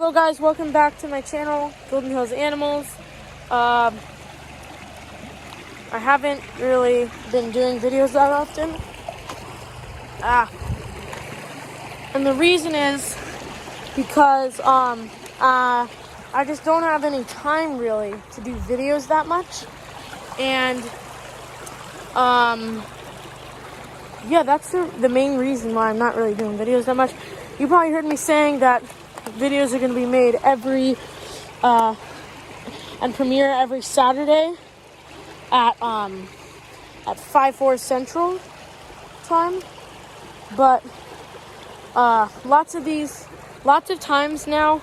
Hello guys, welcome back to my channel, Golden Hills Animals. I haven't really been doing videos that often. And the reason is because I just don't have any time really to do videos that much. And yeah, that's the main reason why I'm not really doing videos that much. You probably heard me saying that videos are going to be made every and premiere every Saturday at 5/4 Central time. But lots of times now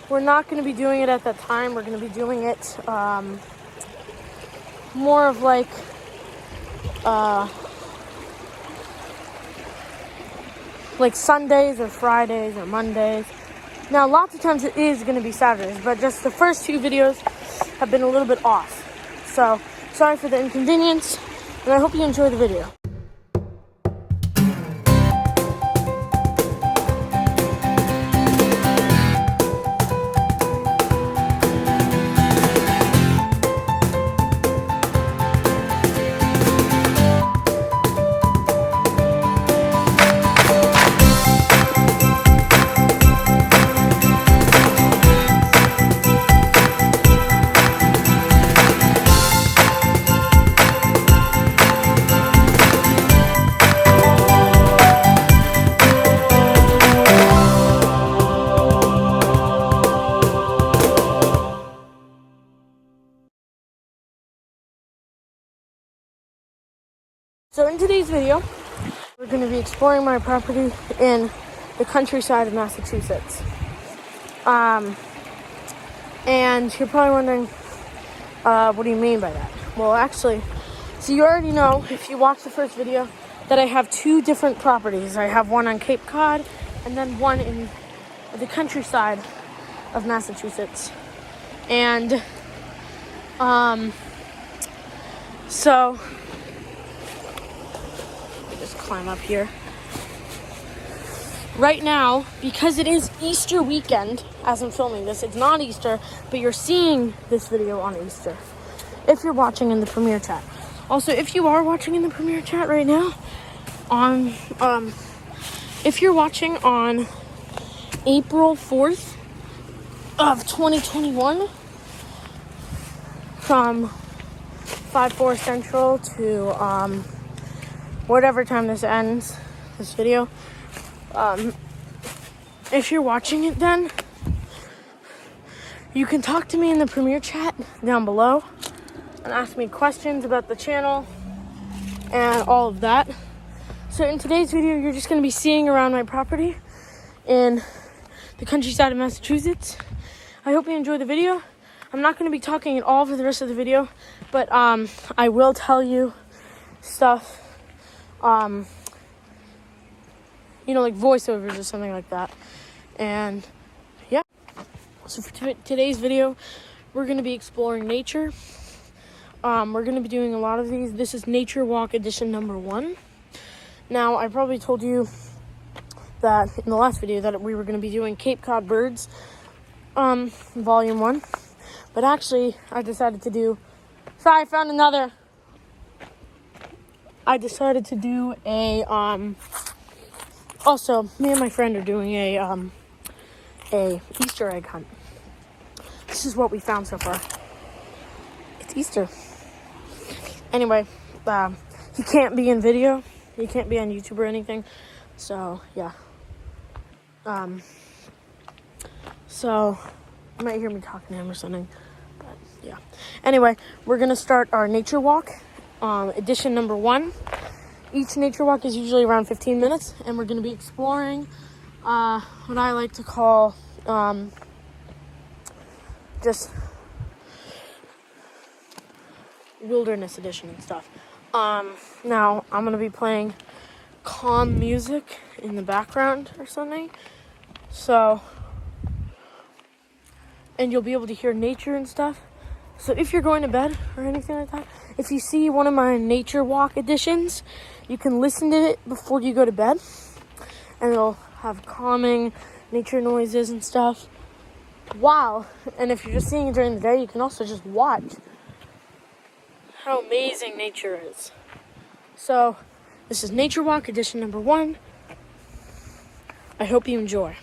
we're not going to be doing it at that time. We're going to be doing it more of like Sundays or Fridays or Mondays. Now, lots of times it is going to be Saturdays, but just the first two videos have been a little bit off. So, sorry for the inconvenience, and I hope you enjoy the video. So in today's video, we're going to be exploring my property in the countryside of Massachusetts. And you're probably wondering, what do you mean by that? Well, actually, so you already know, if you watched the first video, that I have two different properties. I have one on Cape Cod and then one in the countryside of Massachusetts. And, so just climb up here. Right now, because it is Easter weekend, as I'm filming this, it's not Easter, but you're seeing this video on Easter, if you're watching in the premiere chat. Also, if you are watching in the premiere chat right now, if you're watching on April 4th of 2021, from 5/4 Central to, whatever time this ends, this video, if you're watching it then, you can talk to me in the premiere chat down below and ask me questions about the channel and all of that. So in today's video, you're just going to be seeing around my property in the countryside of Massachusetts. I hope you enjoy the video. I'm not going to be talking at all for the rest of the video, but I will tell you stuff, like voiceovers or something like that. And yeah, so for today's video, we're going to be exploring nature. We're going to be doing a lot of these. This is Nature Walk Edition number 1. Now, I probably told you that in the last video that we were going to be doing Cape Cod birds, volume 1. But actually, I decided to do a, also, me and my friend are doing a Easter egg hunt. This is what we found so far. It's Easter. Anyway, he can't be in video. He can't be on YouTube or anything. So, yeah. So, you might hear me talking to him or something. But, yeah. Anyway, we're going to start our nature walk, edition number 1. Each nature walk is usually around 15 minutes, and we're going to be exploring what I like to call just wilderness edition and stuff. Now, I'm going to be playing calm music in the background or something. So, and you'll be able to hear nature and stuff. So if you're going to bed or anything like that, if you see one of my nature walk editions, you can listen to it before you go to bed, and it'll have calming nature noises and stuff. wow. And if you're just seeing it during the day, you can also just watch how amazing nature is. So, this is Nature Walk edition number 1. I hope you enjoy.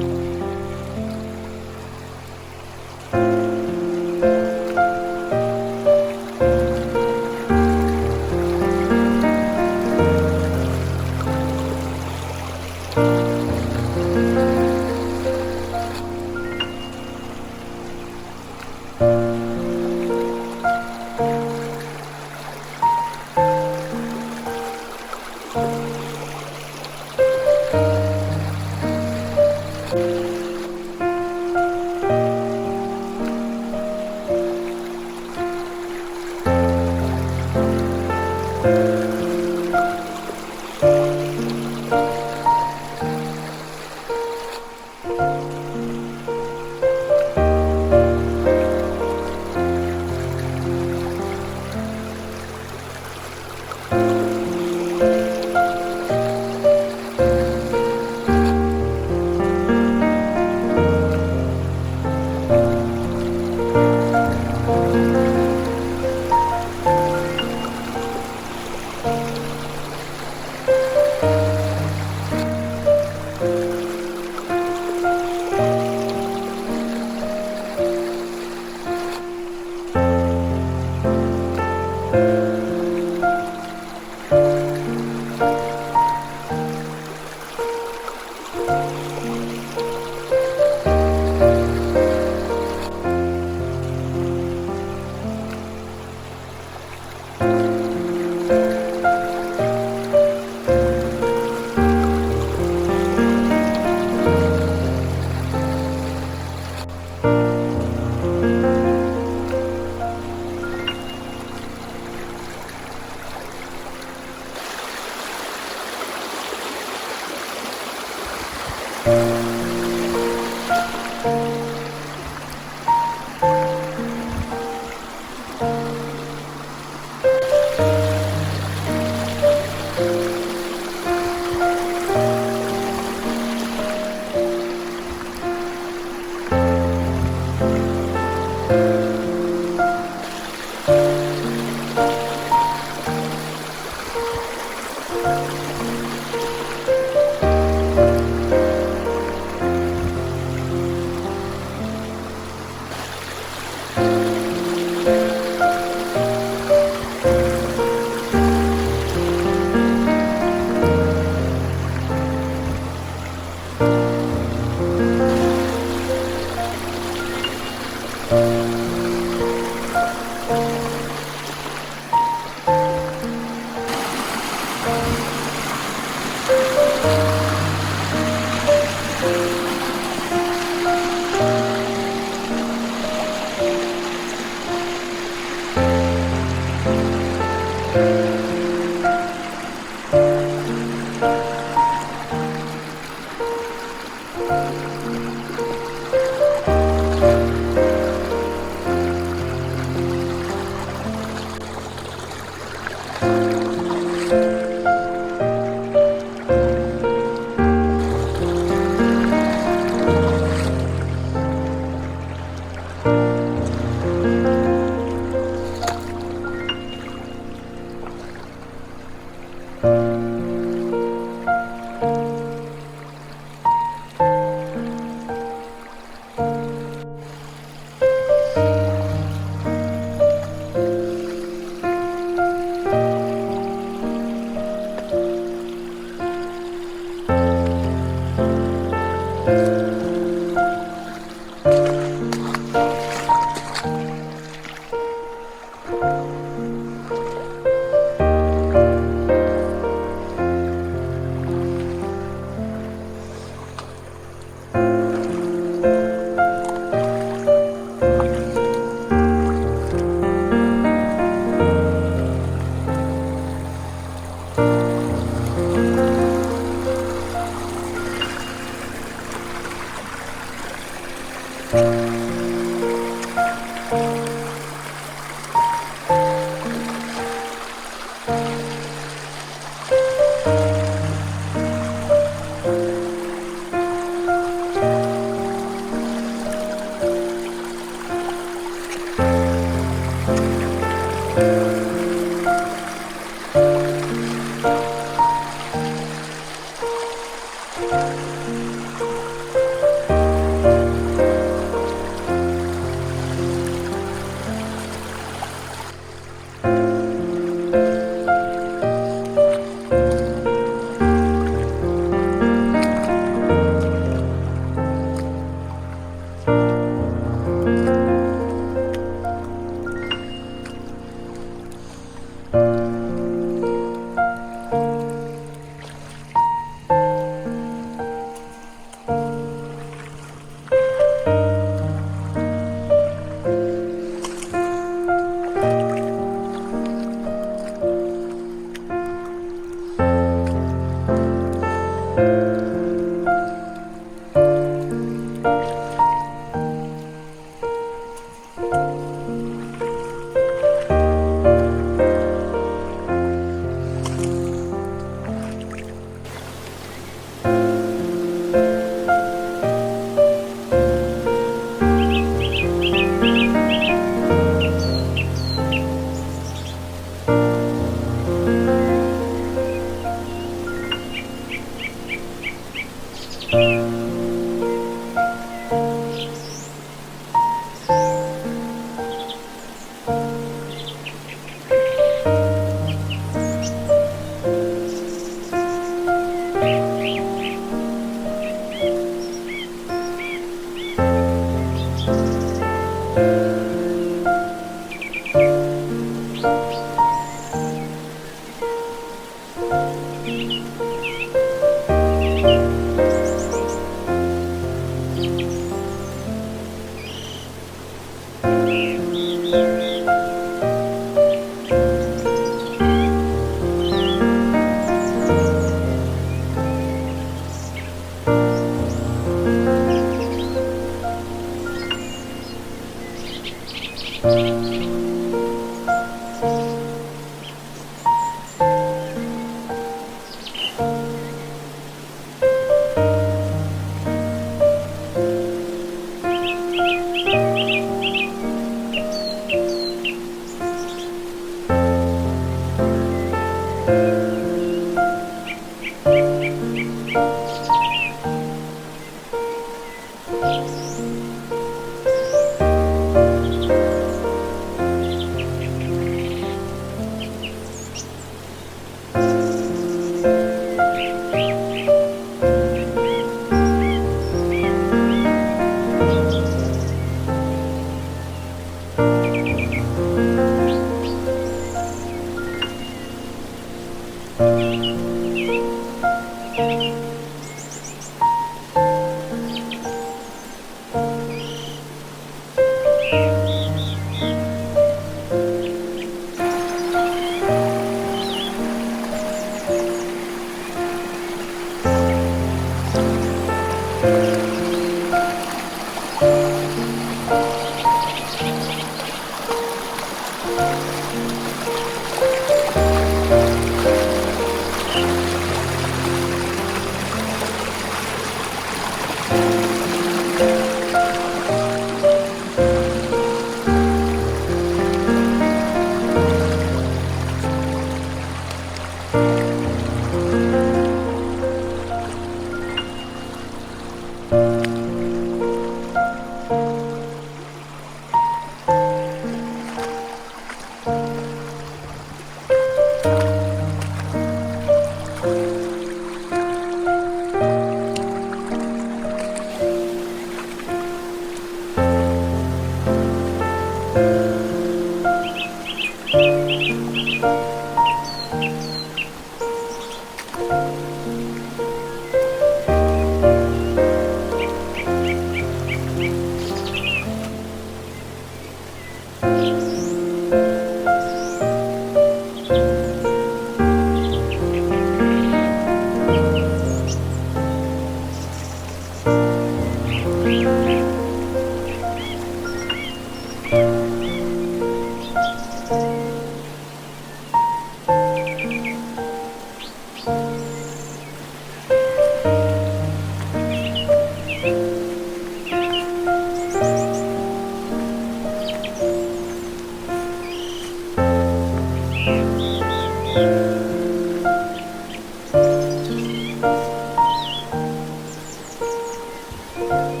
Bye.